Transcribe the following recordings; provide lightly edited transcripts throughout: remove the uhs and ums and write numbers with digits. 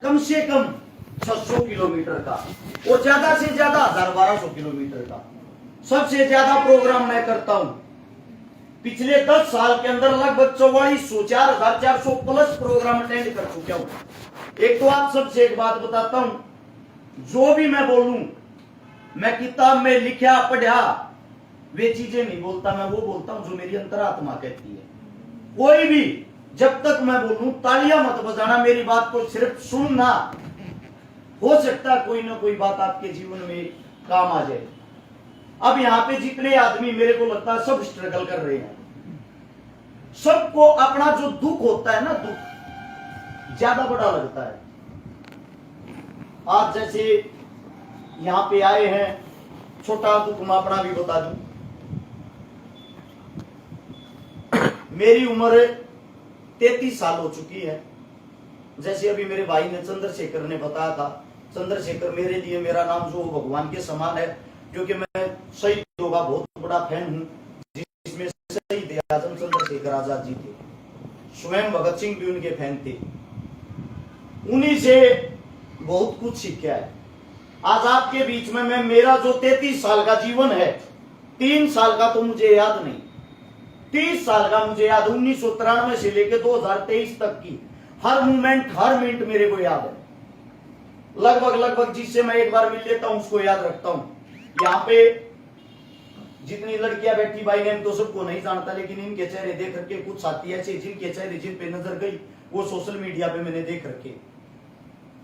कम से कम 600 किलोमीटर का और ज्यादा से ज्यादा 1000-1200 किलोमीटर का सबसे ज्यादा प्रोग्राम मैं करता हूं। पिछले 10 साल के अंदर लगभग 4400-4400 प्लस प्रोग्राम अटेंड कर चुका हूं। एक तो आप सबसे एक बात बताता हूं, जो भी मैं बोलूं, मैं किताब में लिखा पढ़ा वे चीजें नहीं बोलता, मैं वो बोलता हूं जो मेरी अंतरात्मा कहती है। कोई भी जब तक मैं बोलूं तालियां मत बजाना, मेरी बात को सिर्फ सुनना। हो सकता है कोई ना कोई बात आपके जीवन में काम आ जाए। अब यहां पे जितने आदमी मेरे को लगता है सब स्ट्रगल कर रहे हैं, सबको अपना जो दुख होता है ना, दुख ज्यादा बड़ा लगता है। आप जैसे यहां पे आए हैं, छोटा दुख मैं अपना भी बता दूं। मेरी उम्र 33 साल हो चुकी है। जैसे अभी मेरे भाई ने चंद्रशेखर ने बताया था, चंद्रशेखर मेरे लिए, मेरा नाम जो भगवान के समान है, क्योंकि मैं शहीदों का बहुत बड़ा फैन हूं, जिसमें शहीद आजम चंद्रशेखर आजाद जी थे, स्वयं भगत सिंह भी उनके फैन थे। उन्हीं से बहुत कुछ सीखा है। आज आपके बीच में मैं, मेरा जो 33 साल का जीवन है, 3 साल का तो मुझे याद नहीं, 30 साल का मुझे याद। 1993 से लेकर 2023 तक की हर मूवमेंट, हर मिनट मेरे को याद है। लगभग जिससे मैं एक बार मिल लेता हूं उसको याद रखता हूं। यहाँ पे जितनी लड़कियां बैठी, भाई नेम तो सबको नहीं जानता, लेकिन इनके चेहरे देख रखे, कुछ साथी ऐसे जिनके चेहरे जिन पे नजर गई वो सोशल मीडिया पे मैंने देख रखे।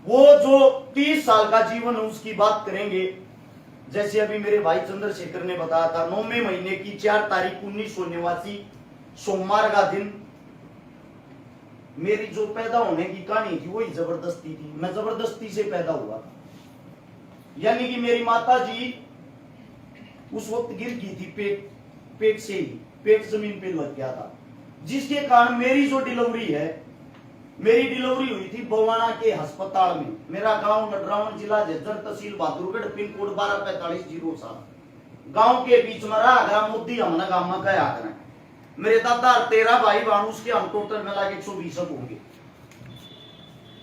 वो जो 30 साल का जीवन है उसकी बात करेंगे। जैसे अभी मेरे भाई चंद्रशेखर ने बताया था, 9वें महीने की 4 तारीख 1989 सोमवार का दिन मेरी जो पैदा होने की कहानी थी वही जबरदस्ती थी। मैं जबरदस्ती से पैदा हुआ था, यानी कि मेरी माता जी उस वक्त गिर गई थी, पेट से ही, पेट जमीन पे लग गया था, जिसके कारण मेरी जो डिलीवरी है, मेरी डिलीवरी हुई थी बवाना के अस्पताल में। मेरा गांव नटरावन, जिला झज्जर, तहसील बहादुरगढ़, पिन कोड 124507। गांव के बीच में रहा मोदी हमने गांव में क्या करें। मेरे दादा 13 भाई बहन, उसके हम टोटल मिला के 120 होंगे।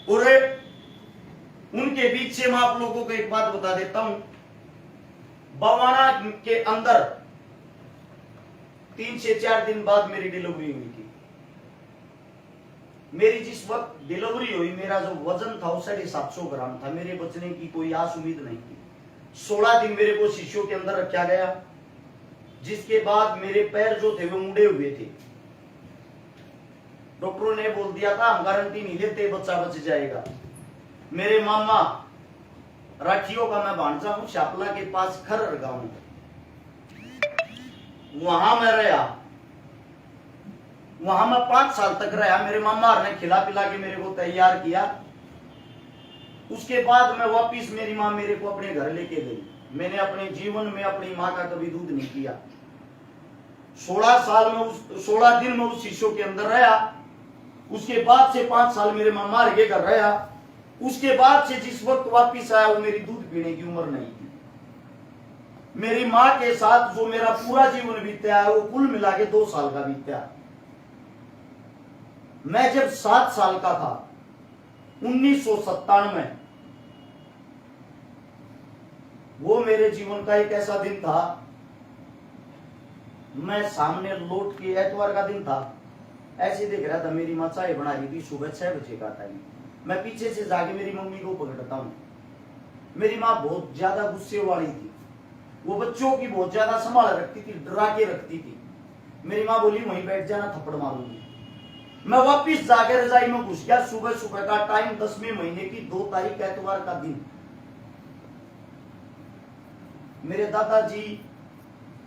और उनके बीच से मैं आप लोगों को एक बात बता देता हूं, बवाना के अंदर 3 से 4 दिन बाद मेरी डिलीवरी हुई थी। मेरी जिस वक्त डिलीवरी हुई, मेरा जो वजन था वो 750 ग्राम था। मेरे बचने की कोई आस उम्मीद नहीं थी। 16 दिन मेरे को शिशु के अंदर रखा गया, जिसके बाद मेरे पैर जो थे वो मुड़े हुए थे। डॉक्टरों ने बोल दिया था हम गारंटी नहीं लेते बच्चा बच जाएगा। मेरे मामा राखियों का मैं भांजा हूं, शापला के पास खरर गांव, वहां मैं रहा। वहां मैं 5 साल तक रहा। मेरे मामा ने खिला पिला के मेरे को तैयार किया। उसके बाद मैं वापिस, मेरी माँ मेरे को अपने घर लेके गई। मैंने अपने जीवन में अपनी माँ का कभी दूध नहीं पिया। 16 दिन में उस शिशु के अंदर रहा। उसके बाद से 5 साल मेरे मामा के घर रहा। उसके बाद से जिस वक्त वापिस आया वो मेरी दूध पीने की उम्र नहीं थी। मेरी माँ के साथ जो मेरा पूरा जीवन बीता है वो कुल मिला के 2 साल का बीता। मैं जब 7 साल का था, 1997, वो मेरे जीवन का एक ऐसा दिन था। मैं सामने लौट के, एतवार का दिन था, ऐसे देख रहा था, मेरी माँ चाय बना रही थी, सुबह 6 बजे का टाइम। मैं पीछे से जाके मेरी मम्मी को पकड़ता हूं। मेरी माँ बहुत ज्यादा गुस्से वाली थी, वो बच्चों की बहुत ज्यादा संभाल रखती थी, डरा के रखती थी। मेरी माँ बोली वहीं बैठ जाना, थप्पड़ मारूंगी। मैं वापिस जाकर रजाई में घुस गया। सुबह का टाइम, 10वें महीने की 2 तारीख, एतवार का दिन। मेरे दादाजी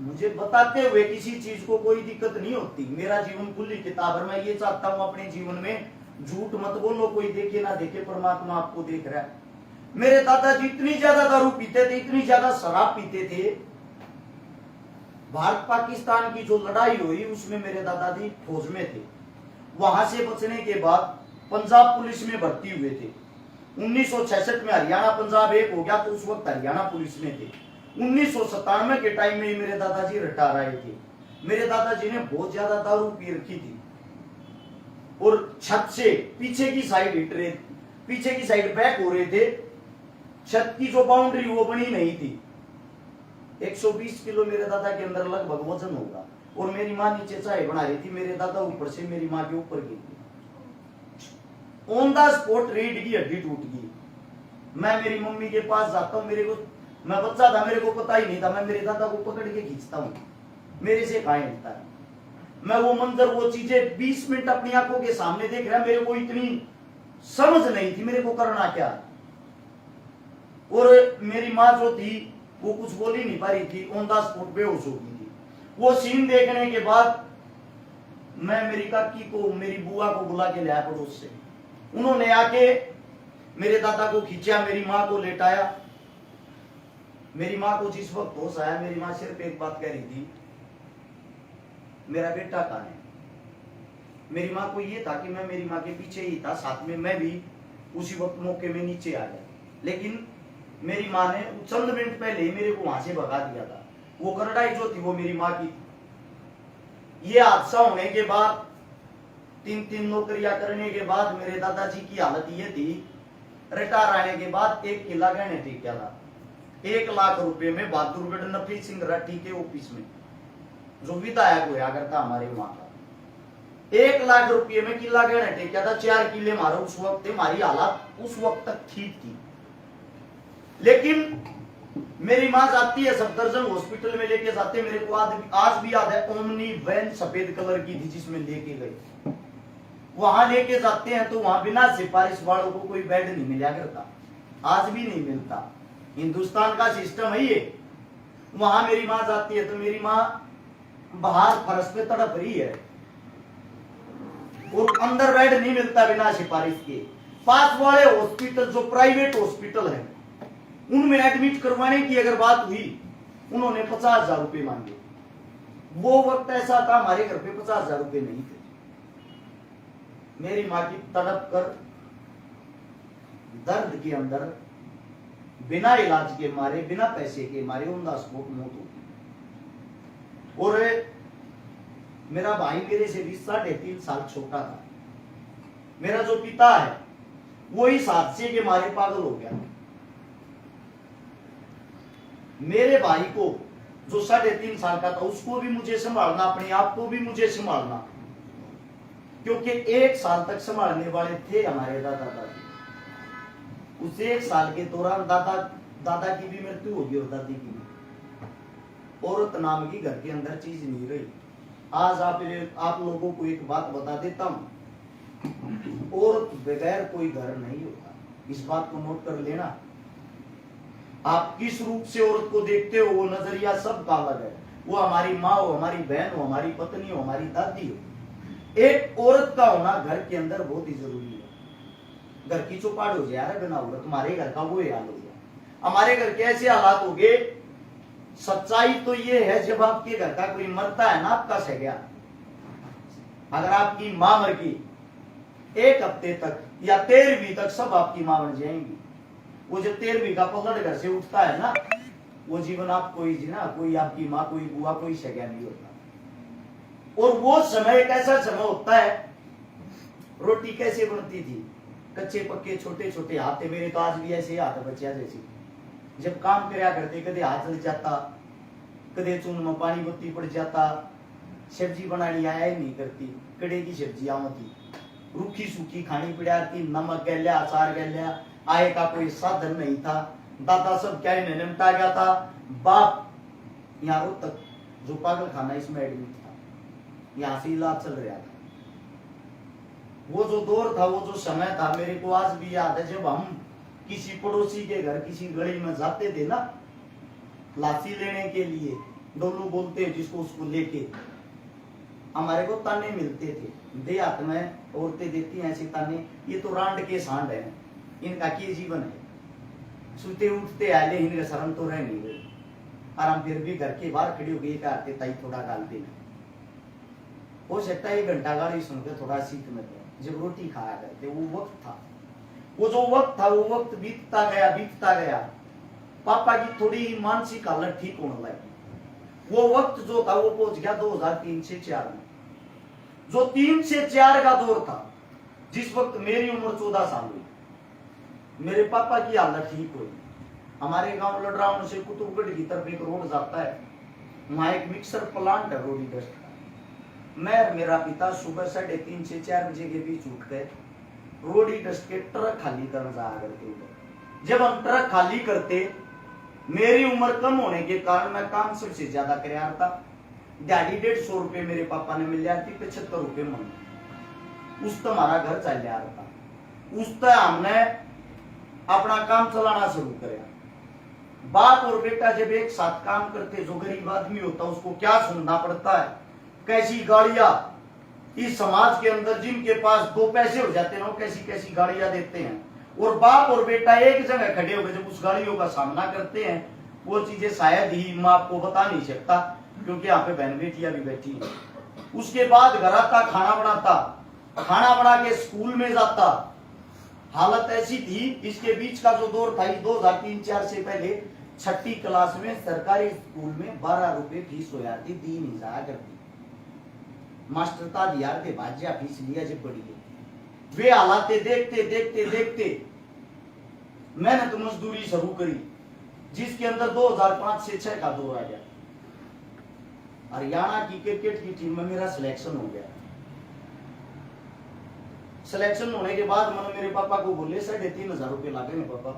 मुझे बताते हुए किसी चीज को कोई दिक्कत नहीं होती, मेरा जीवन खुली किताब है। मैं ये चाहता हूं अपने जीवन में झूठ मत बोलो, कोई देखे ना देखे, परमात्मा आपको देख रहा है। मेरे दादाजी इतनी ज्यादा दारू पीते थे, इतनी ज्यादा शराब पीते थे। भारत पाकिस्तान की जो लड़ाई हुई उसमें मेरे दादाजी फौज में थे। वहां से बचने के बाद पंजाब पुलिस में भर्ती हुए थे। 1966 में हरियाणा पंजाब एक हो गया, तो उस वक्त हरियाणा पुलिस में थे। 1997 के टाइम में मेरे दादाजी रिटायर आए थे। मेरे दादाजी ने बहुत ज्यादा दारू पी रखी थी और छत से पीछे की साइड हिट रहे पीछे की साइड बैक हो रहे थे, छत की जो बाउंड्री वो बनी नहीं थी। 120 किलो मेरे दादा के अंदर लगभग वजन होगा, और मेरी माँ नीचे चाय बना रही थी, मेरे दादा ऊपर से मेरी माँ के ऊपर गिर गई। ऑन द स्पॉट रीढ़ की हड्डी टूट गई। मैं मेरी मम्मी के पास जाता हूँ, मेरे को, मैं बच्चा था, मेरे को पता ही नहीं था, मैं मेरे दादा को पकड़ के खींचता हूँ, मेरे से कहाँ हिलता है। मैं वो मंजर, वो चीजें 20 मिनट अपनी आंखों के सामने देख रहा, मेरे को इतनी समझ नहीं थी मेरे को करना क्या। और मेरी माँ जो थी वो कुछ बोल ही नहीं पा रही थी, ऑन द स्पॉट बेहोश हो गई थी। वो सीन देखने के बाद मैं मेरी काकी को, मेरी बुआ को बुला के लाया पड़ोस से। उन्होंने आके मेरे दादा को खींचा, मेरी माँ को लेटाया। मेरी माँ को जिस वक्त होश आया, मेरी माँ सिर्फ एक बात कह रही थी, मेरा बेटा कहाँ है। मेरी माँ को ये था कि मैं मेरी माँ के पीछे ही था, साथ में मैं भी उसी वक्त मौके में नीचे आ गया, लेकिन मेरी माँ ने चंद मिनट पहले ही मेरे को वहां से भगा दिया था। वो करड़ाई जो थी वो मेरी माँ की थी। ये हादसा होने के बाद, 3 नौकरियां करने के बाद मेरे दादाजी की हालत ये थी, रिटायर आने के बाद 1 किला गहने टेका था। 1 लाख रुपए में बहादुरगढ़ नफी सिंह राठी के ऑफिस में, जो विधायक हुआ करता हमारे वहां का, 1 लाख रुपये में किला गहने टेका था। 4 किले मारा उस वक्त थे। हमारी हालत उस वक्त तक ठीक थी, लेकिन मेरी माँ जाती है सफदरजंग हॉस्पिटल में लेके जाते। मेरे को आज भी याद है, ओमनी वैन सफेद कलर की थी जिसमें लेके गए। वहां लेके जाते हैं तो वहां बिना सिफारिश वालों को कोई बेड नहीं मिला करता, आज भी नहीं मिलता। हिंदुस्तान का सिस्टम है ये। वहां मेरी माँ जाती है तो मेरी माँ बाहर फर्श पे तड़प रही है, और अंदर बेड नहीं मिलता बिना सिफारिश के। पास वाले हॉस्पिटल, जो प्राइवेट हॉस्पिटल है, उनमें एडमिट करवाने की अगर बात हुई, उन्होंने 50,000 रुपए मांगे। वो वक्त ऐसा था, हमारे घर पे 50,000 रुपए नहीं थे। मेरी माँ की तड़प कर दर्द के अंदर बिना इलाज के मारे, बिना पैसे के मारे ऑन द स्पॉट मौत हो गई। और मेरा भाई मेरे से भी 3.5 साल छोटा था। मेरा जो पिता है वो इस हादसे के मारे पागल हो गया। मेरे भाई को जो 3.5 साल का था, उसको भी मुझे संभालना, अपने आप को भी मुझे संभालना, क्योंकि 1 साल तक संभालने वाले थे हमारे दादा दादी। उस 1 साल के दौरान दादा की भी मृत्यु होगी और दादी की भी। औरत नाम की घर के अंदर चीज नहीं रही। आज आप लोगों को एक बात बता देता हूं, औरत बगैर कोई घर नहीं होता। इस बात को नोट कर लेना। आप किस रूप से औरत को देखते हो, वो नजरिया सबका अलग है। वो हमारी माँ हो, हमारी बहन हो, हमारी पत्नी हो, हमारी दादी हो। एक औरत का होना घर के अंदर बहुत ही जरूरी है। घर की चौपाट हो जाए बिना औरत, तुम्हारे घर का वो हाल हो गया। हमारे घर के ऐसे हालात हो गए। सच्चाई तो ये है, जब आपके घर का कोई मरता है ना, आपका सह अगर आपकी मां मर गई 1 हफ्ते तक या 13वीं तक, सब आपकी मां बन जाएंगी। वो जब 13वीं का पकड़ घर से उठता है ना, वो जीवन आपको ही जीना, कोई आपकी माँ, कोई बुआ, कोई सगा नहीं होता। और वो समय एक ऐसा समय होता है, रोटी कैसे बनती थी, कच्चे पक्के छोटे छोटे हाथ थे। मेरे तो आज भी ऐसे हाथ बच्चा जैसे। जब काम कराया करते, कदे हाथ जल जाता, कदे चून में पानी बत्ती पड़ जाता। सब्जी बनानी आया ही नहीं करती, कड़े की सब्जी आवती, रूखी सूखी खानी पड़ा थी, नमक गलिया, अचार गलिया, आय का कोई साधन नहीं था। दादा सब क्या निमटा गया था। बाप यहाँ तक जो पागल खाना इसमें एडमिट था, यहाँ से इलाज चल रहा था। वो जो दौर था, वो जो समय था, मेरे को आज भी याद है। जब हम किसी पड़ोसी के घर, किसी गली में जाते थे ना, लाठी लेने के लिए, डोलू बोलते जिसको, उसको लेके हमारे को ताने मिलते थे। देहात में औरतें देती हैं ऐसे ताने, ये तो रांड के सांड है, इनका क्या जीवन है, सुते उठते आले, इनका शर्म तो रह नहीं गई। और हम फिर भी घर के बाहर खड़े हो गए, करते ताई थोड़ा गाल देना। हो सकता है 1 घंटा गाली सुनकर थोड़ा सीख में जब रोटी खाया करते, वो वक्त था। वो जो वक्त था, वो वक्त बीतता गया। पापा की थोड़ी मानसिक हालत ठीक होने लगी। वो वक्त जो था वो पहुंच गया 2003 से 4 में। जो 3 से 4 का दौर था, जिस वक्त मेरी उम्र 14 साल हुई, मेरे पापा की हालत ठीक हुई। हमारे गांव लडराउन से कुतुबगढ़ की तरफ एक रोड जाता है, वहां एक मिक्सर प्लांट है रोडी डस्ट का। मैं और मेरा पिता सुबह 3:30 से 4 बजे के बीच उठ गए, रोडी डस्ट के ट्रक खाली करने जा करते थे। जब हम ट्रक खाली करते, मेरी उम्र कम होने के कारण मैं काम सबसे ज्यादा कर था। दिहाड़ी 150 रुपए मेरे पापा ने मिल जाती, 75 रुपए मन उस तो हमारा घर चल जा रहा था। उस तो हमने अपना काम चलाना शुरू किया। बाप और बेटा जब एक साथ काम करते, जो गरीब आदमी होता उसको क्या सुनना पड़ता है, कैसी गाड़ियां इस समाज के अंदर जिनके पास 2 पैसे हो जाते हैं वो कैसी कैसी गाड़ियां देते हैं। और बाप और बेटा एक जगह खड़े होकर जब उस गाड़ियों का सामना करते हैं, वो चीजें शायद ही मैं आपको बता नहीं सकता, क्योंकि यहाँ पे बहन बेटियां भी बैठी हैं। उसके बाद घर आता, खाना बनाता, खाना बना के स्कूल में जाता। हालत ऐसी थी, इसके बीच का जो दौर था 2003-4 से पहले, 6ठी क्लास में सरकारी स्कूल में 12 रुपए फीस हो जाती, 3 ही जाया करती। मास्टर ता दियार थे भाज्या फीस लिया जब बड़ी है। वे हालात देखते देखते देखते मैंने तो मजदूरी शुरू करी, जिसके अंदर 2005 से 6 का दौर आ गया। हरियाणा की क्रिकेट की टीम में मेरा सिलेक्शन हो गया। सिलेक्शन होने के बाद मैंने मेरे पापा को बोले 3,500 रुपए लागेंगे पापा,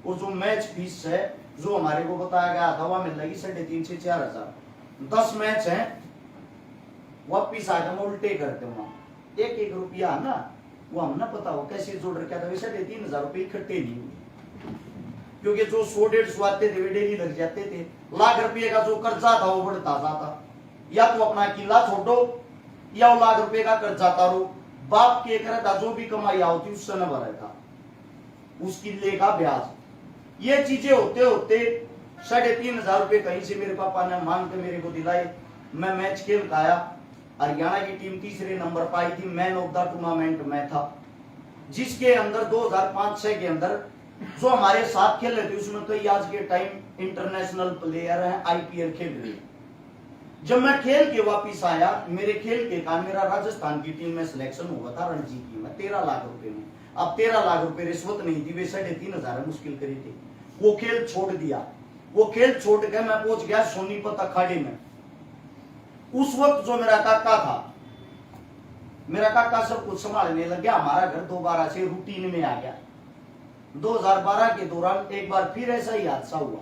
और जो मैच फीस है जो हमारे को बताया गया था वह मिल जाएगी 3,500 से 4,000। 10 मैच है, वापिस आकर मैं उल्टे करते वहां 1-1 रुपया ना, वो हमने पता हो कैसे जोड़ रखा था। 3,500 रुपए इकट्ठे नहीं हुए, क्योंकि जो 100-150 आते थे वे डेली लग जाते थे। लाख रुपये का जो कर्जा था वो बढ़ता जाता, या तो अपना किला छोड़ो या वो लाख रुपए का कर्जा तारो। बाप के करता जो भी कमाई होती उससे न भरा था, उस किले का ब्याज। ये चीजें होते होते 3,500 रुपए कहीं से मेरे पापा ने मांग के मेरे को दिलाए। मैं मैच खेल का आया, हरियाणा की टीम 3रे नंबर पाई थी, मैन ऑफ द टूर्नामेंट में था, जिसके अंदर 2005-6 के अंदर जो हमारे साथ खेल रहे थे उसमें कई आज के टाइम इंटरनेशनल प्लेयर हैं, IPL खेल रहे हैं। जब मैं खेल के वापिस आया, मेरे खेल के कारण मेरा राजस्थान की टीम में सिलेक्शन हुआ था रणजी की में 13 लाख रुपए में। अब 13 लाख रुपए रिश्वत नहीं थी, वे 3,500 मुश्किल करी थी। वो खेल छोड़ दिया, वो खेल छोड़ के मैं पहुंच गया सोनीपत अखाड़े में। उस वक्त जो मेरा काका था, मेरा काका सब कुछ संभालने लग गया, हमारा घर दोबारा से रूटीन में आ गया। 2012 के दौरान एक बार फिर ऐसा ही हादसा हुआ।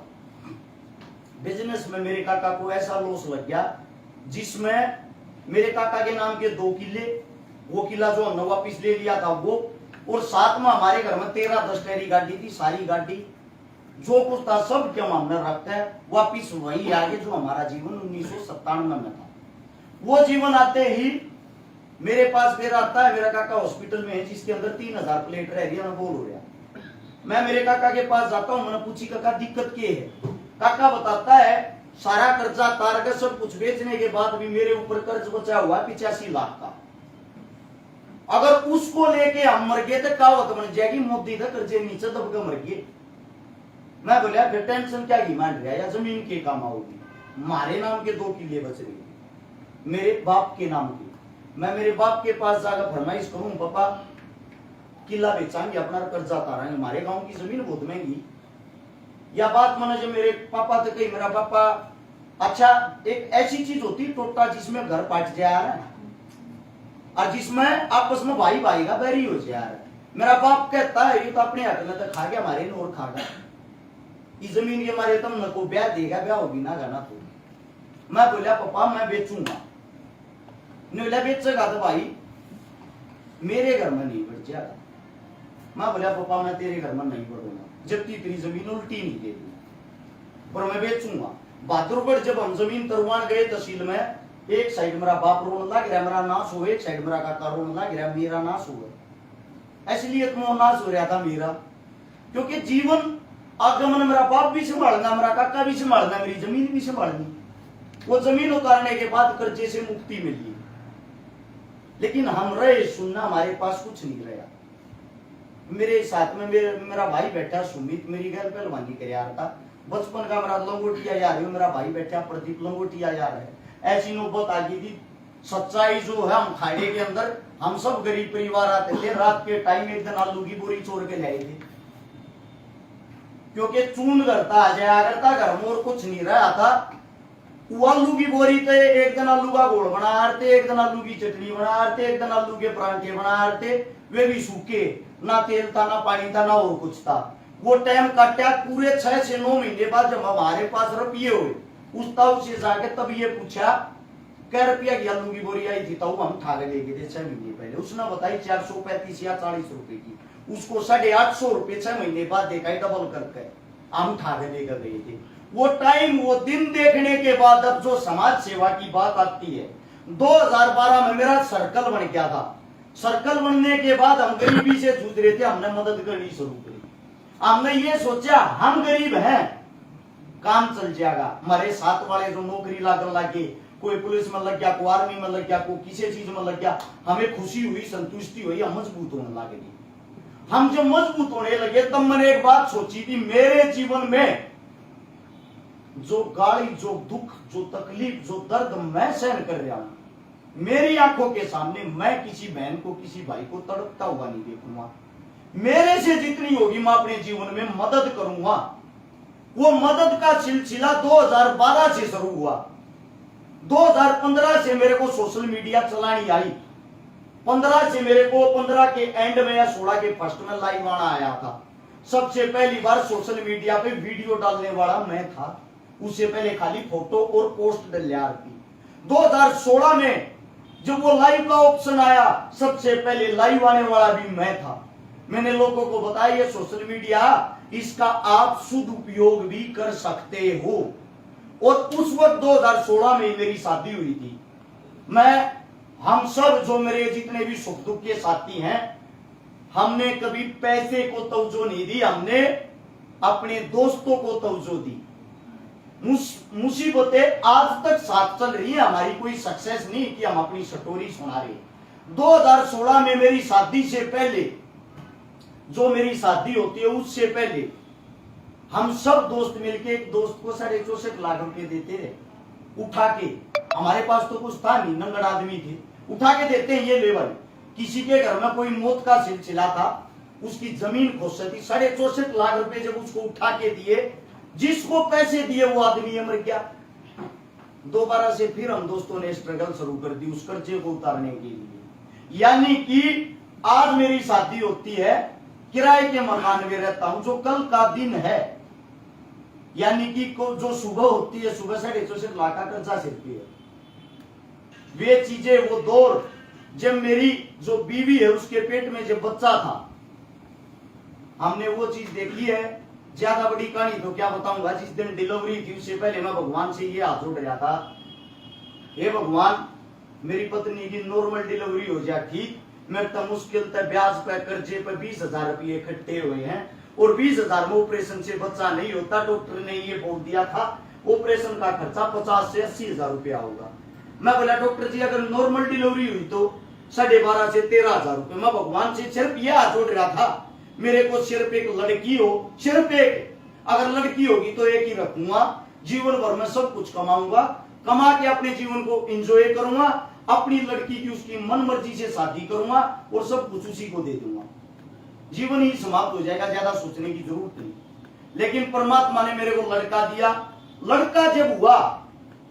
बिजनेस में मेरे काका को ऐसा लॉस लग गया, जिसमें मेरे काका के नाम के 2 किले, वो किला जो हमने वापिस ले लिया था वो, और साथ में हमारे घर में 13 दस्तेरी गाड़ी थी। सारी गाड़ी जो कुछ था सब क्या हमने रखता है वापिस वही आगे जो हमारा जीवन 1997 में था। वो जीवन आते ही मेरे पास फिर आता है, मेरा काका हॉस्पिटल में है जिसके अंदर 3,000 प्लेट रह रही है, मैं बोल हो रहा। मैं मेरे काका के पास जाता हूँ, मैंने पूछी काका दिक्कत क्या है। काका बताता है सारा कर्जा तार के सब कुछ बेचने के बाद भी मेरे ऊपर कर्ज बचा हुआ 85 लाख का। अगर उसको लेके हम मर गए तो कहावत बन जाएगी मोदी का कर्जे नीचे दब के मर गए। मैं बोलिया फिर टेंशन क्या की मान रहा, या जमीन के काम आओगी। हमारे नाम के 2 किले बच रहे मेरे बाप के नाम की। मैं मेरे बाप के पास जाकर फरमाइश करूं, पापा किला बेचाएंगे, अपना कर्जा तारेंगे, हमारे गांव की जमीन बहुत महंगी। या बात मैंने जब मेरे पापा तक कही, मेरा पापा अच्छा एक ऐसी चीज होती टोटा जिसमें घर पाट जा रहा है और जिसमें आपस में भाई भाई का बैरी हो जा रहा है। मेरा बाप कहता है ये तो अपने हाथ में तो खा गया, हमारे और खा गया, इस जमीन के हमारे तुम न को ब्याह देगा, ब्याह होगी ना गाना। तो मैं बोलिया पापा मैं बेचूंगा। नहीं बोला बेचेगा तो भाई मेरे घर में नहीं बढ़ जाएगा। मैं बोलिया पापा मैं तेरे घर में नहीं बढ़ूंगा जब तेरी जमीन उल्टी नहीं दे दी, पर मैं बेचूंगा। बहादुरगढ़ जब हम जमीन तरवान गए तहसील में, एक साइड मेरा बाप रोने लग रहा, मेरा नाश हो, एक साइड मेरा काका रोने लग रहा, मेरा नाश हुआ। इसलिए तो नाश हो रहा था मेरा, क्योंकि जीवन आगमन मेरा बाप भी संभालना, मेरा काका भी संभालना, मेरी जमीन भी संभालनी। वो जमीन उतारने के बाद कर्जे से मुक्ति मिली, लेकिन हम रहे सुनना, हमारे पास कुछ नहीं रहा। मेरे साथ में मेरा भाई बैठा सुमित, मेरी घर पहलवानी कर रहा था। बचपन का मेरा लंगोटिया यार है, मेरा भाई बैठा प्रदीप लंगोटिया यार है। ऐसी नौबत आ गई थी। सच्चाई जो है, हम खाड़े के अंदर हम सब गरीब परिवार आते थे, रात के टाइम एक दिन आलू की बोरी चोर के लाए थे। क्योंकि चून करता आ जाया करता, घर में और कुछ नहीं रहा था। वो आलू की बोरी थे, एक दिन आलू का घोल बना रहे थे, एक दिन आलू की चटनी बना रहे थे, एक दिन आलू के परांठे बना रहे थे, वे भी सूखे, ना तेल था ना पानी था ना और कुछ था। वो टाइम काटा पूरे 6 से 9 महीने बाद जब हमारे पास रुपये हुए, उस ताऊ से जाके तब ये पूछा कै रुपया की आलू की बोरी आई थी, ताऊ हम ठागे लेके थे 6 महीने पहले। उसने बताई 435 या 40 रुपए की, उसको 850 रुपए 6 महीने बाद देखा डबल करके हम ठागे लेकर गए थे। वो टाइम वो दिन देखने के बाद अब जो समाज सेवा की बात आती है, 2012 में मेरा सर्कल बन गया था। सर्कल बनने के बाद हम गरीबी से जूझ रहे थे, हमने मदद करनी शुरू करी। हमने ये सोचा हम गरीब हैं, काम चल जाएगा। हमारे साथ वाले जो नौकरी लागन लगे, कोई पुलिस में लग गया, कोई आर्मी में लग गया, कोई किसी चीज में लग गया, हमें खुशी हुई, संतुष्टि हुई, हम मजबूत होने लगे। हम जब मजबूत होने लगे तब मैंने एक बात सोची थी, मेरे जीवन में जो गाली, जो दुख, जो तकलीफ, जो दर्द मैं सहन कर रहा हूं, मेरी आंखों के सामने मैं किसी बहन को, किसी भाई को तड़पता हुआ नहीं देखूंगा। मेरे से जितनी होगी मैं अपने जीवन में मदद करूंगा। वो मदद का सिलसिला 2012 से शुरू हुआ। 2015 से मेरे को सोशल मीडिया चलानी आई। 15 से मेरे को 15 के एंड में या 16 के फर्स्ट में लाइव आना आया था। सबसे पहली बार सोशल मीडिया पे वीडियो डालने वाला मैं था। उससे पहले खाली फोटो और पोस्ट डलिया थी। 2016 में जब वो लाइव का ऑप्शन आया, सबसे पहले लाइव आने वाला भी मैं था। मैंने लोगों को बताया ये सोशल मीडिया, इसका आप सदुपयोग भी कर सकते हो। और उस वक्त 2016 में मेरी शादी हुई थी। हम सब जो मेरे जितने भी सुख दुख के साथी हैं, हमने कभी पैसे को तवज्जो नहीं दी, हमने अपने दोस्तों को तवज्जो दी। मुसीबतें आज तक साथ चल रही है, हमारी कोई सक्सेस नहीं कि हम अपनी स्टोरी सुना रहे। 2016 में मेरी शादी से पहले, जो मेरी शादी होती है उससे पहले, हम सब दोस्त मिलके एक दोस्त को 64.5 लाख रुपए देते रहे उठा के। हमारे पास तो कुछ था नहीं, नंगड़ आदमी थे, उठा के देते हैं ये लेवल। किसी के घर में कोई मौत का सिलसिला था, उसकी जमीन खोस थी, 64.5 लाख रुपए जब उसको उठा के दिए, जिसको पैसे दिए वो आदमी मर गया। दोबारा से फिर हम दोस्तों ने स्ट्रगल शुरू कर दी उस कर्जे को उतारने के लिए। यानी कि आज मेरी शादी होती है, किराए के मकान में रहता हूं, जो कल का दिन है, यानी कि जो सुबह होती है, सुबह 64.5 लाख का कर्जा सिर पे है। वे चीजें, वो दौर जब मेरी जो बीवी है उसके पेट में जब बच्चा था, हमने वो चीज देखी है। ज्यादा बड़ी कहानी तो क्या बताऊंगा। जिस दिन डिलीवरी थी उससे पहले मैं भगवान से ये हाथ जोड़ रहा था, हे भगवान मेरी पत्नी की नॉर्मल डिलीवरी हो जाए ठीक। मैं तो मुश्किल तक ब्याज पे कर्जे पे 20,000 रुपये इकट्ठे हुए हैं, और 20,000 में ऑपरेशन से बच्चा नहीं होता। डॉक्टर ने ये बोल दिया था ऑपरेशन का खर्चा 50 से 80,000 रुपया होगा। मैं बोला डॉक्टर जी अगर नॉर्मल डिलीवरी हुई तो 12.5 से 13,000 रुपये। मैं भगवान से सिर्फ यह हाथ जोड़ रहा था, मेरे को सिर्फ एक लड़की हो, सिर्फ एक, अगर लड़की होगी तो एक ही रखूंगा। जीवन भर में सब कुछ कमाऊंगा, कमा के अपने जीवन को एंजॉय करूंगा, अपनी लड़की की उसकी मन मर्जी से शादी करूंगा और सब कुछ उसी को दे दूंगा। जीवन ही समाप्त हो जाएगा, ज्यादा सोचने की जरूरत नहीं। लेकिन परमात्मा ने मेरे को लड़का दिया। लड़का जब हुआ,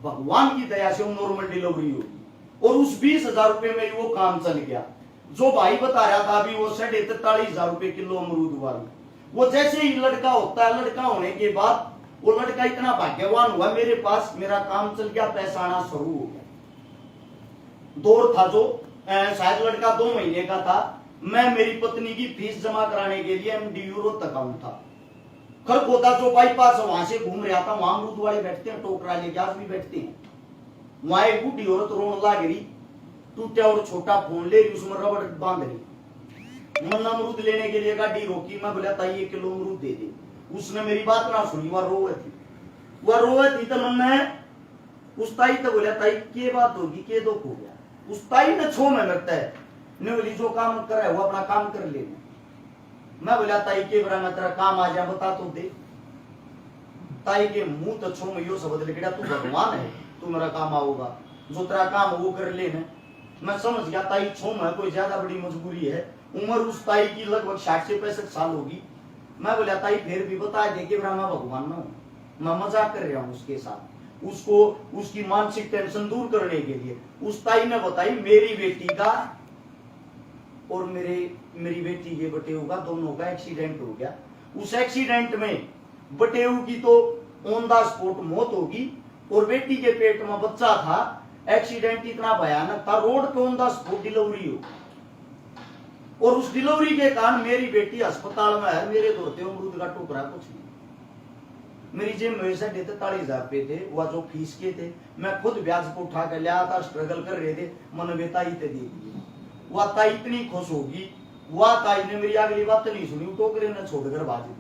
भगवान की दया से वो नॉर्मल डिलीवरी होगी, और उस 20,000 रुपए में वो काम चल गया। जो भाई बता रहा था अभी, वो 43,000 रुपए किलो अमरूद हुआ। वो जैसे ही लड़का होता है, लड़का होने के बाद वो लड़का इतना भाग्यवान हुआ, मेरे पास मेरा काम चल गया, पैसा आना शुरू हो गया। दौर था जो शायद लड़का 2 महीने का था, मैं मेरी पत्नी की फीस जमा कराने के लिए MD यूरो तक आऊं था। खरखोदा जो बाईपास वहां से घूम रहा था, वहां अमरूद वाले बैठते हैं, टोकरा लेके आज भी बैठते हैं। वहां एक बूढ़ी औरत रोन लाग रही, टूटा और छोटा फोन ले रही, उसमें रबड़ बांध रही। मैंने अमरूद लेने के लिए गाड़ी रोकी, मैं बोला ताई 1 किलो अमरूद दे दे। उसने मेरी बात ना सुनी, वह रोवे थी तो मैंने उस ताई तो बोला ताई के बात होगी, के दुख हो गया। उस ताई ने छो में लगता है, ने बोली जो काम कर वो अपना काम कर ले। मैं बोला ताई के बरा में तेरा काम आ जा, बता तो दे। ताई के मुंह तो छो में यो शब्द लिखा, तू भगवान है, तू मेरा काम आओगा, जो तेरा काम वो कर ले। मैं समझ गया ताई छो में कोई ज्यादा बड़ी मजबूरी है। उम्र उस ताई की लगभग 60 से 65 साल होगी। मैं बोला ताई फिर भी बता दे कि मैं भगवान ना हूं, मैं मजाक कर रहा हूं उसके साथ, उसको उसकी मानसिक टेंशन दूर करने के लिए। उस ताई ने बताई मेरी बेटी का और मेरी बेटी के बटेऊ का दोनों का एक्सीडेंट हो गया। उस एक्सीडेंट में बटेऊ की तो ऑन द स्पॉट मौत होगी और बेटी के पेट में बच्चा था। एक्सीडेंट इतना भयानक था, रोड पे ऑन द स्पॉट डिलीवरी हो, और उस डिलीवरी के कारण मेरी बेटी अस्पताल में है। मेरे धोते अमरूद का टुकड़ा कुछ नहीं। मेरी जेब में 43,000 रुपए थे, वह जो फीस के थे, मैं खुद ब्याज को उठा कर लिया था, स्ट्रगल कर रहे थे, मन बेताई दे दी। वह ताई इतनी खुश होगी, वह ताई ने मेरी अगली बात नहीं सुनी, टोकरे ने छोड़कर भाज दी।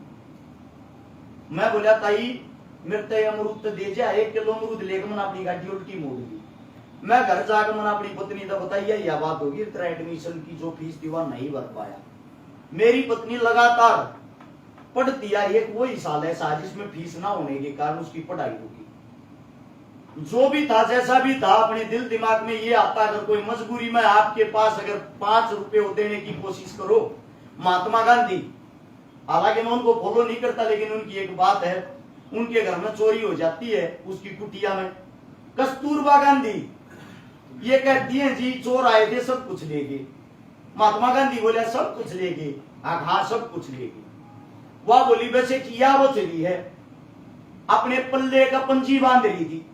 मैं बोला ताई मेरे ते अमरूद तो दे जा, 1 किलो अमरूद लेकर मैंने अपनी गाड़ी उल्टी मोड़ दी। मैं घर जाकर मैंने अपनी पत्नी को बताया यह बात होगी, तेरा एडमिशन की जो फीस थी वह नहीं भर पाया। मेरी पत्नी लगातार पढ़ती है, एक वही साल ऐसा जिसमें फीस ना होने के कारण उसकी पढ़ाई होगी। जो भी था जैसा भी था, अपने दिल दिमाग में ये आता अगर कोई मजबूरी में आपके पास अगर 5 रुपए देने की कोशिश करो। महात्मा गांधी, हालांकि मैं उनको फॉलो नहीं करता, लेकिन उनकी एक बात है, उनके घर में चोरी हो जाती है उसकी कुटिया में। कस्तूरबा गांधी ये कहती है जी चोर आए थे सब कुछ ले गए। महात्मा गांधी बोले सब कुछ ले गए, हाँ सब कुछ ले गए। वह बोली वैसे किया वो चली है, अपने पल्ले का पंजी बांध रही थी।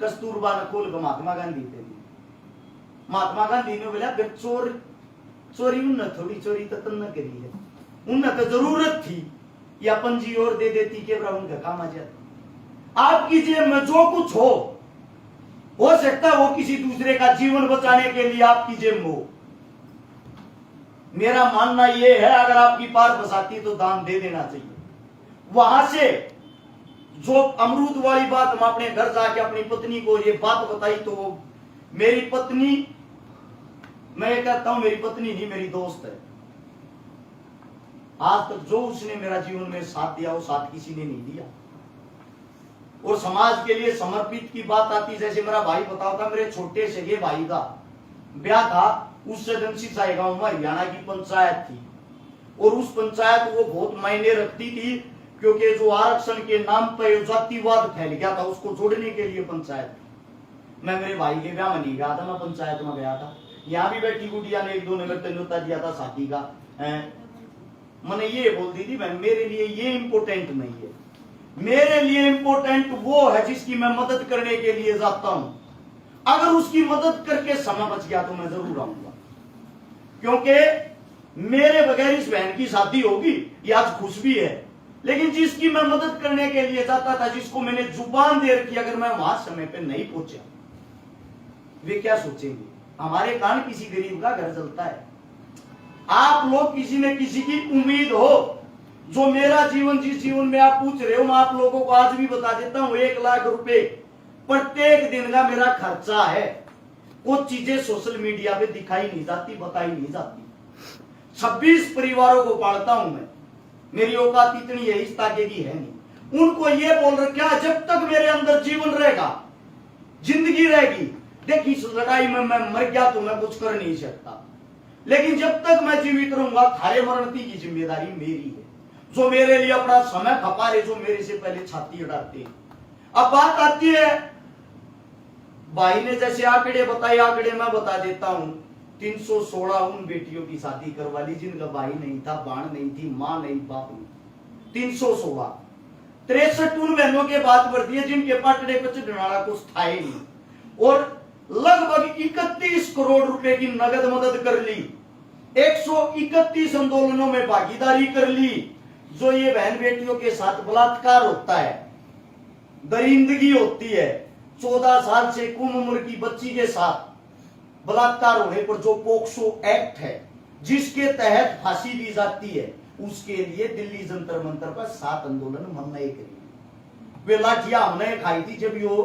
कस्तूरबा ने खोल कर महात्मा गांधी थे। महात्मा गांधी ने बोला फिर चोरी उन्हें थोड़ी चोरी तो तन्ने करी है, उन्हें तो जरूरत थी या पंजी और दे देती के उनका काम आ जाता। आपकी जेब में जो कुछ हो सकता है वो किसी दूसरे का जीवन बचाने के लिए आपकी जेब में हो। मेरा मानना यह है अगर आपकी पार बसाती तो दान दे देना चाहिए। वहां से जो अमरूद वाली बात हम अपने घर जाके अपनी पत्नी को ये बात बताई तो मेरी पत्नी, मैं कहता हूं मेरी पत्नी नहीं मेरी दोस्त है। आज तक जो उसने मेरा जीवन में साथ दिया वो साथ किसी ने नहीं दिया। और समाज के लिए समर्पित की बात आती, जैसे मेरा भाई बताओ था, मेरे छोटे से भाई का ब्याह था, उस सदनसी साई गांव में हरियाणा की पंचायत थी, और उस पंचायत वो बहुत मायने रखती थी क्योंकि जो आरक्षण के नाम पर जातिवाद फैल गया था उसको जोड़ने के लिए पंचायत। मैं मेरे भाई के ब्याह में नहीं गया था, मैं पंचायत में गया था। यहाँ भी बैठी गुड़िया ने 1-2 नंबर न्योता दिया था शादी का। मैंने ये बोल दी थी मेरे लिए ये इंपोर्टेंट नहीं है, मेरे लिए इंपोर्टेंट वो है जिसकी मैं मदद करने के लिए जाता हूं। अगर उसकी मदद करके समय बच गया तो मैं जरूर आऊंगा, क्योंकि मेरे बगैर इस बहन की शादी होगी ये आज खुश भी है, लेकिन जिसकी मैं मदद करने के लिए जाता था, जिसको मैंने जुबान दे रखी, अगर मैं वहां समय पे नहीं पहुंचा वे क्या सोचेंगे। हमारे कारण किसी गरीब का घर चलता है। आप लोग किसी न किसी की उम्मीद हो। जो मेरा जीवन, जिस जीवन में आप पूछ रहे हो, मैं आप लोगों को आज भी बता देता हूं, 1 लाख रुपए प्रत्येक दिन का मेरा खर्चा है। कुछ चीजें सोशल मीडिया पे दिखाई नहीं जाती, बताई नहीं जाती। 26 परिवारों को पालता हूं मैं, मेरी औकात इतनी है इस ताके की है नहीं। उनको ये बोल रखा जब तक मेरे अंदर जीवन रहेगा, जिंदगी रहेगी, देखिए इस लड़ाई में मैं मर गया तो मैं कुछ कर नहीं सकता, लेकिन जब तक मैं जीवित रहूंगा थारे मरणती की जिम्मेदारी मेरी है। जो मेरे लिए अपना समय खपा रहे, जो मेरे से पहले छाती अड़ाते हैं। अब बात आती है, भाई ने जैसे आंकड़े बताए, आंकड़े मैं बता देता हूं। 316 उन बेटियों की शादी करवा ली जिनका भाई नहीं था, बाण नहीं थी, मां नहीं, बाप नहीं। 316। 63 उन बहनों के बात बढ़ती है जिनके पाटड़े पर चढ़ाना कुछ था ही नहीं, और लगभग 31 करोड़ रुपए की नगद मदद कर ली। 131 आंदोलनों में भागीदारी कर ली। जो ये बहन बेटियों के साथ बलात्कार होता है, दरिंदगी होती है, 14 साल से कम उम्र की बच्ची के साथ बलात्कार होने पर जो पोक्सो एक्ट है जिसके तहत फांसी दी जाती है, उसके लिए दिल्ली जंतर मंतर पर 7 आंदोलन हमने करी। वे लाठियां हमने खाई थी जब यो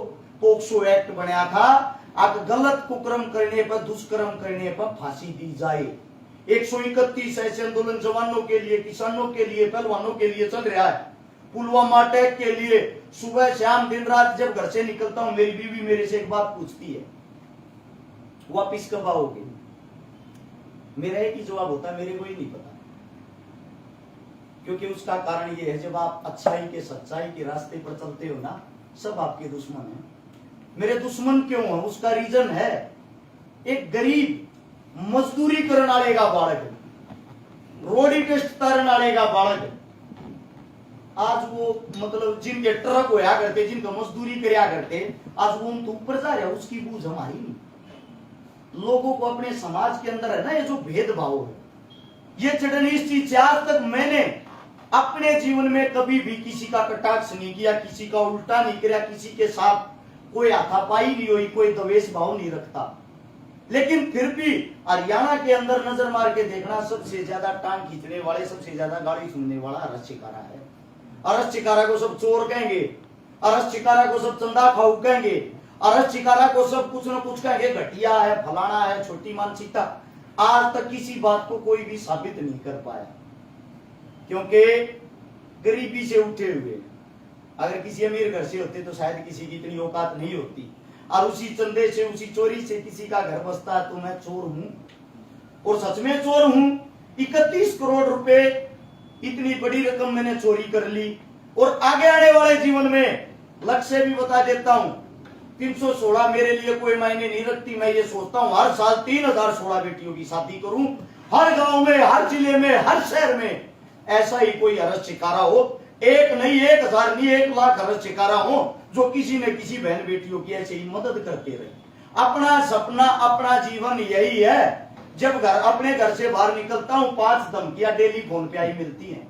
पोक्सो एक्ट बनाया था। अब गलत कुकर्म करने पर, दुष्कर्म करने पर फांसी दी जाए। 131 ऐसे आंदोलन जवानों के लिए, किसानों के लिए, पहलवानों के लिए चल रहा है। पुलवामा अटैक के लिए सुबह शाम दिन रात जब घर से निकलता हूं, मेरी बीवी मेरे से एक बात पूछती है, वापिस कब आओगे? मेरा एक ही जवाब होता है, मेरे को ही नहीं पता। क्योंकि उसका कारण ये है, जब आप अच्छाई के सच्चाई के रास्ते पर चलते हो ना, सब आपके दुश्मन हैं। मेरे दुश्मन क्यों है? उसका रीजन है, एक गरीब मजदूरी करने वाले का बालक, रोडी टेस्ट तारने वाले का बालक, आज वो मतलब जिनके ट्रक होया करते, जिनका मजदूरी करया करते, आज वो उनके ऊपर जा रहा है, उसकी बूझ हमारी नहीं। लोगों को अपने समाज के अंदर है ना, ये जो भेदभाव है, ये चढ़नी इस चीज से आज तक मैंने अपने जीवन में कभी भी किसी का कटाक्ष नहीं किया, किसी का उल्टा नहीं किया, किसी के साथ कोई हाथापाई नहीं हुई, कोई द्वेष भाव नहीं रखता। लेकिन फिर भी हरियाणा के अंदर नजर मार के देखना, सबसे ज्यादा टांग खींचने वाले, सबसे ज्यादा गाड़ी सुनने वाला अरस चिकारा है। अरस चिकारा को सब चोर कहेंगे, अरस चिकारा को सब चंदा खाऊ कहेंगे, अरस चिकारा को सब कुछ न कुछ कहेंगे, घटिया है, फलाना है, छोटी मानसिकता। आज तक किसी बात को कोई भी साबित नहीं कर पाया, क्योंकि गरीबी से उठे हुए। अगर किसी अमीर घर से होते तो शायद किसी की इतनी औकात नहीं होती, और उसी चंदे से, उसी चोरी से किसी का घर बसता है तो मैं चोर हूं, और सच में चोर हूं। 31 करोड़ रुपए, इतनी बड़ी रकम मैंने चोरी कर ली। और आगे आने वाले जीवन में लक्ष्य भी बता देता हूं, 316 मेरे लिए कोई मायने नहीं रखती। मैं ये सोचता हूं हर साल 3016 बेटियों की शादी करूं, हर गांव में, हर जिले में, हर शहर में ऐसा ही कोई अरस चिकारा हो, एक नहीं, 1000 नहीं, 1 लाख अरस चिकारा हो, जो किसी न किसी बहन बेटियों की ऐसे ही मदद करते रहे। अपना सपना, अपना जीवन यही है। जब अपने घर से बाहर निकलता हूं, 5 धमकियां डेली फोन पे आई मिलती हैं।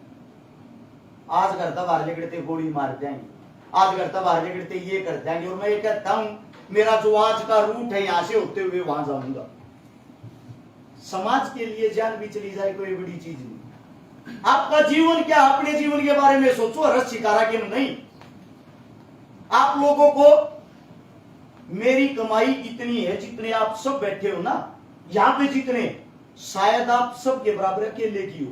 आज घर तक बाहर निकलते गोली मार जाएंगे, आज घर तक बाहर निकलते ये कर जाएंगे। और मैं ये कहता हूं, मेरा जो आज का रूट है, यहां से होते हुए वहां जाऊंगा। समाज के लिए जान भी चली जाए कोई बड़ी चीज नहीं। आपका जीवन क्या, अपने जीवन के बारे में सोचो, रस शिकारा के नहीं। आप लोगों को मेरी कमाई इतनी है, जितने आप सब बैठे हो ना यहां पे, जितने शायद आप सब के बराबर अकेले की हो।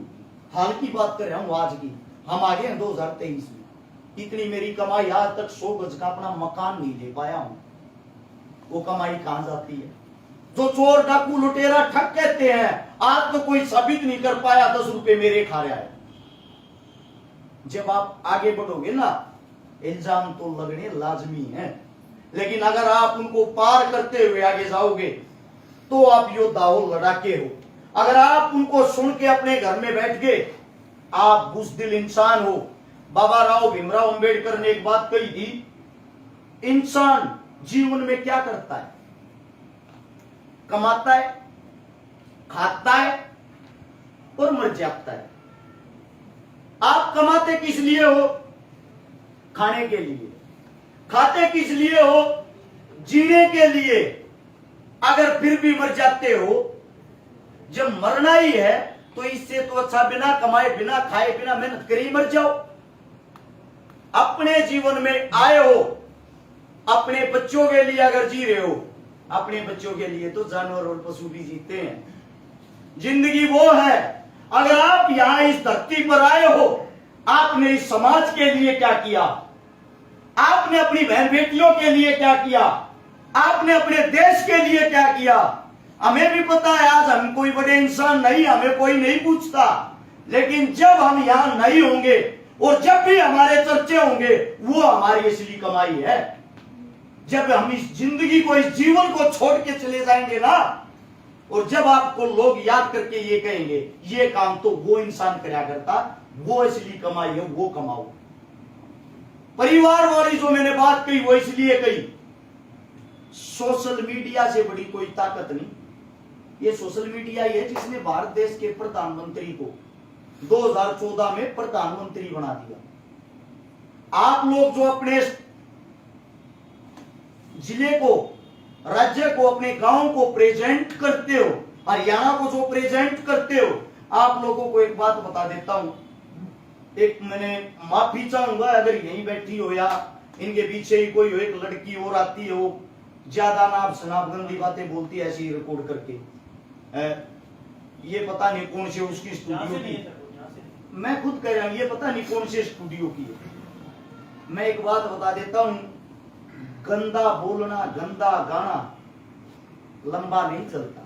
हाल की बात कर रहा हूं, आज की। हम आ गए 2023 में। इतनी मेरी कमाई, आज तक 100 गज का अपना मकान नहीं ले पाया हूं। वो कमाई कहां जाती है? जो चोर, डाकू, लुटेरा, ठग कहते हैं, आज तो कोई साबित नहीं कर पाया 10 रुपए मेरे खा रहा है। जब आप आगे बढ़ोगे ना, इल्जाम तो लगने लाजमी है, लेकिन अगर आप उनको पार करते हुए आगे जाओगे तो आप योद्धा हो, लड़ाके हो। अगर आप उनको सुन के अपने घर में बैठ गए, आप बुज़दिल इंसान हो। बाबा राव भीमराव अंबेडकर ने एक बात कही थी, इंसान जीवन में क्या करता है? कमाता है, खाता है और मर जाता है। आप कमाते किस लिए हो? खाने के लिए। खाते किस लिए हो? जीने के लिए। अगर फिर भी मर जाते हो, जब मरना ही है तो इससे तो अच्छा बिना कमाए, बिना खाए, बिना मेहनत करे मर जाओ। अपने जीवन में आए हो, अपने बच्चों के लिए अगर जी रहे हो, अपने बच्चों के लिए तो जानवर और पशु भी जीते हैं। जिंदगी वो है। अगर आप यहां इस धरती पर आए हो, आपने इस समाज के लिए क्या किया? आपने अपनी बहन बेटियों के लिए क्या किया? आपने अपने देश के लिए क्या किया? हमें भी पता है आज हम कोई बड़े इंसान नहीं, हमें कोई नहीं पूछता। लेकिन जब हम यहां नहीं होंगे और जब भी हमारे चर्चे होंगे, वो हमारी असली कमाई है। जब हम इस जिंदगी को, इस जीवन को छोड़ के चले जाएंगे ना, और जब आपको लोग याद करके ये कहेंगे, ये काम तो वो इंसान करा करता, वो असली कमाई है, वो कमाओ। परिवार वाली जो मैंने बात कही, वो इसलिए कही, सोशल मीडिया से बड़ी कोई ताकत नहीं। ये सोशल मीडिया ही है जिसने भारत देश के प्रधानमंत्री को 2014 में प्रधानमंत्री बना दिया। आप लोग जो अपने जिले को, राज्य को, अपने गांव को प्रेजेंट करते हो, हरियाणा को जो प्रेजेंट करते हो, आप लोगों को एक बात बता देता हूं। एक मैंने माफी चाहूंगा अगर यहीं बैठी हो या इनके पीछे ही कोई हो, एक लड़की और आती है, वो ज्यादा नाप शनाप गंदी बातें बोलती है, ऐसी रिकॉर्ड करके। ये पता नहीं कौन से उसकी स्टूडियो की, मैं खुद कह रहा हूं, ये पता नहीं कौन से स्टूडियो की है। मैं एक बात बता देता हूं, गंदा बोलना, गंदा गाना लंबा नहीं चलता।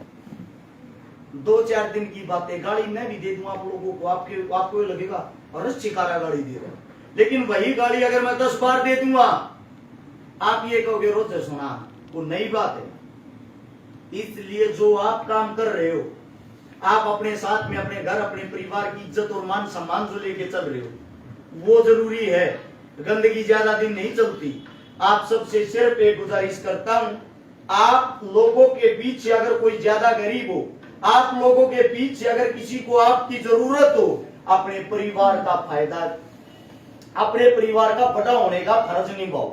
2-4 दिन की बातें, गाड़ी मैं भी दे दूं आप लोगों को, आपको लगेगा अरे शिकारा गाड़ी दे रहे, लेकिन वही गाड़ी अगर मैं 10 बार दे दूंगा आप ये कहोगे रोज सुना, वो नई बात है। इसलिए जो आप काम कर रहे हो, आप अपने साथ में अपने घर अपने परिवार की इज्जत और मान सम्मान जो लेके चल रहे हो वो जरूरी है। गंदगी ज्यादा दिन नहीं चलती। आप सबसे सिर्फ एक गुजारिश करता हूं, आप लोगों के बीच से अगर कोई ज्यादा गरीब हो, आप लोगों के बीच से अगर किसी को आपकी जरूरत हो, अपने परिवार का फायदा, अपने परिवार का बड़ा होने का फर्ज निभाओ।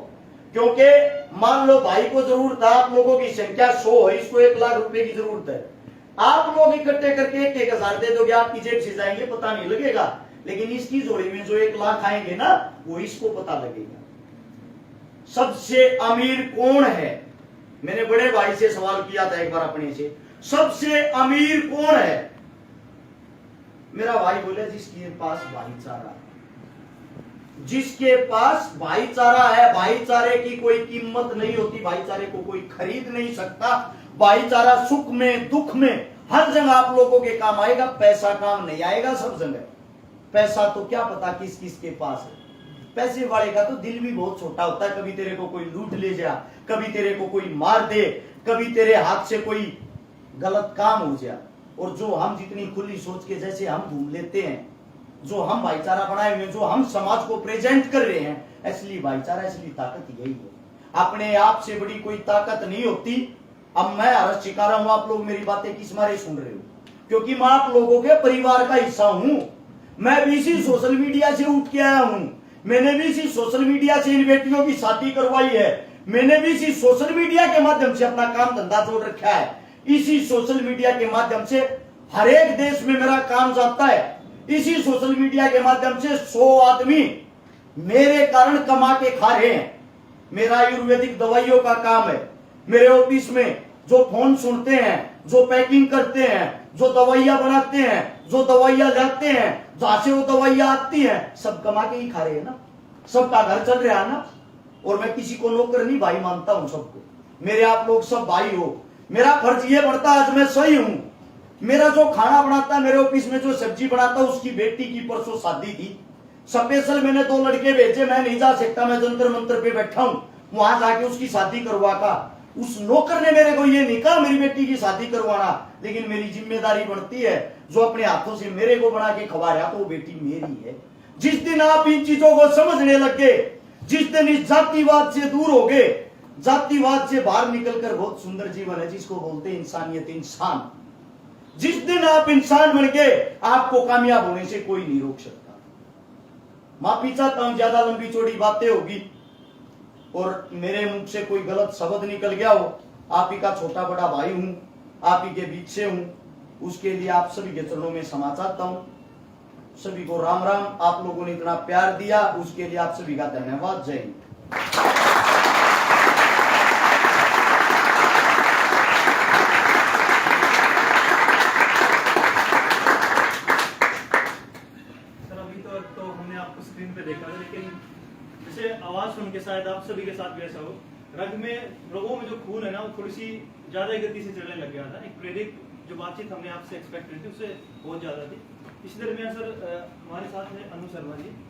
क्योंकि मान लो भाई को जरूरत है, आप लोगों की संख्या 100 है, इसको 1 लाख रुपए की जरूरत है, आप लोग इकट्ठे करके 1,000 दे दोगे, आपकी जेब से जाएंगे पता नहीं लगेगा, लेकिन इसकी जोड़ी में जो 1 लाख आएंगे ना वो इसको पता लगेगा। सबसे अमीर कौन है? मैंने बड़े भाई से सवाल किया था एक बार अपने से, सबसे अमीर कौन है? मेरा भाई बोले जिसके पास भाईचारा है, जिसके पास भाईचारा है। भाईचारे की कोई कीमत नहीं होती, भाईचारे को कोई खरीद नहीं सकता। भाईचारा सुख में दुख में हर जगह आप लोगों के काम आएगा, पैसा काम नहीं आएगा सब जगह। पैसा तो क्या पता किस किस के पास है। पैसे वाले का तो दिल भी बहुत छोटा होता है, कभी तेरे को कोई लूट ले जा, कभी तेरे को कोई मार दे, कभी तेरे हाथ से कोई गलत काम हो जाए। और जो हम जितनी खुली सोच के जैसे हम घूम लेते हैं, जो हम भाईचारा बनाए हुए, जो हम समाज को प्रेजेंट कर रहे हैं, असली भाईचारा असली ताकत यही है। अपने आप से बड़ी कोई ताकत नहीं होती। अब मैं हर्ष शिकारा हूं, आप लोग मेरी बातें किस मारे सुन रहे हो? क्योंकि मैं आप लोगों के परिवार का हिस्सा हूं। मैं भी इसी सोशल मीडिया से उठ के आया हूं, मैंने भी इसी सोशल मीडिया से इन बेटियों की शादी करवाई है, मैंने भी इसी सोशल मीडिया के माध्यम से अपना काम धंधा जोड़ रखा है। इसी सोशल मीडिया के माध्यम से हर एक देश में मेरा काम जाता है। इसी सोशल मीडिया के माध्यम से 100 आदमी मेरे कारण कमा के खा रहे हैं। मेरा आयुर्वेदिक दवाइयों का काम है। मेरे ऑफिस में जो फोन सुनते हैं, जो पैकिंग करते हैं, जो दवाइयां बनाते हैं, जो दवाइयां लाते हैं, जहां से वो दवाइयां आती हैं, सब कमा के ही खा रहे हैं ना, सबका घर चल रहा है ना। और मैं किसी को नौकर नहीं भाई मानता हूं, सबको मेरे आप लोग सब भाई हो। मेरा फर्ज ये बढ़ता है, आज मैं सही हूं। मेरा जो खाना बनाता है, मेरे ऑफिस में जो सब्जी बनाता है, उसकी बेटी की परसों शादी थी, स्पेशल मैंने 2 लड़के भेजे। मैं नहीं जा सकता, मैं जंतर मंतर पे बैठा हूं, वहां जाके उसकी शादी करवा का। उस नौकर ने मेरे को ये नहीं कहा मेरी बेटी की शादी करवाना, लेकिन मेरी जिम्मेदारी बनती है, जो अपने हाथों से मेरे को बना के खवा रहा तो वो बेटी मेरी है। जिस दिन आप इन चीजों को समझने लग गए, जिस दिन इस जातिवाद से दूर हो गए, जातिवाद से बाहर निकलकर बहुत सुंदर जीवन है जिसको बोलते हैं इंसानियत, इंसान। जिस दिन आप इंसान बन गए, आपको कामयाब होने से कोई नहीं रोक सकता। माफी चाहता हूं, ज्यादा लंबी चौड़ी बातें होगी और मेरे मुंह से कोई गलत शब्द निकल गया हो। आप ही का छोटा बड़ा भाई हूं, आप ही के बीच से हूं, उसके लिए आप सभी के चरणों में क्षमा चाहता हूं। सभी को राम राम। आप लोगों ने इतना प्यार दिया, उसके लिए आप सभी का धन्यवाद। जय हिंद। आपको स्क्रीन पे देखा है, लेकिन जैसे आवाज सुन के शायद आप सभी के साथ भी ऐसा हो, रग में, रगों में जो खून है ना वो थोड़ी सी ज्यादा गति से चलने लग गया था। एक प्रेरित जो बातचीत हमने आपसे एक्सपेक्ट की थी उससे बहुत ज्यादा थी। इस दरमियान सर हमारे साथ है अनु शर्मा जी।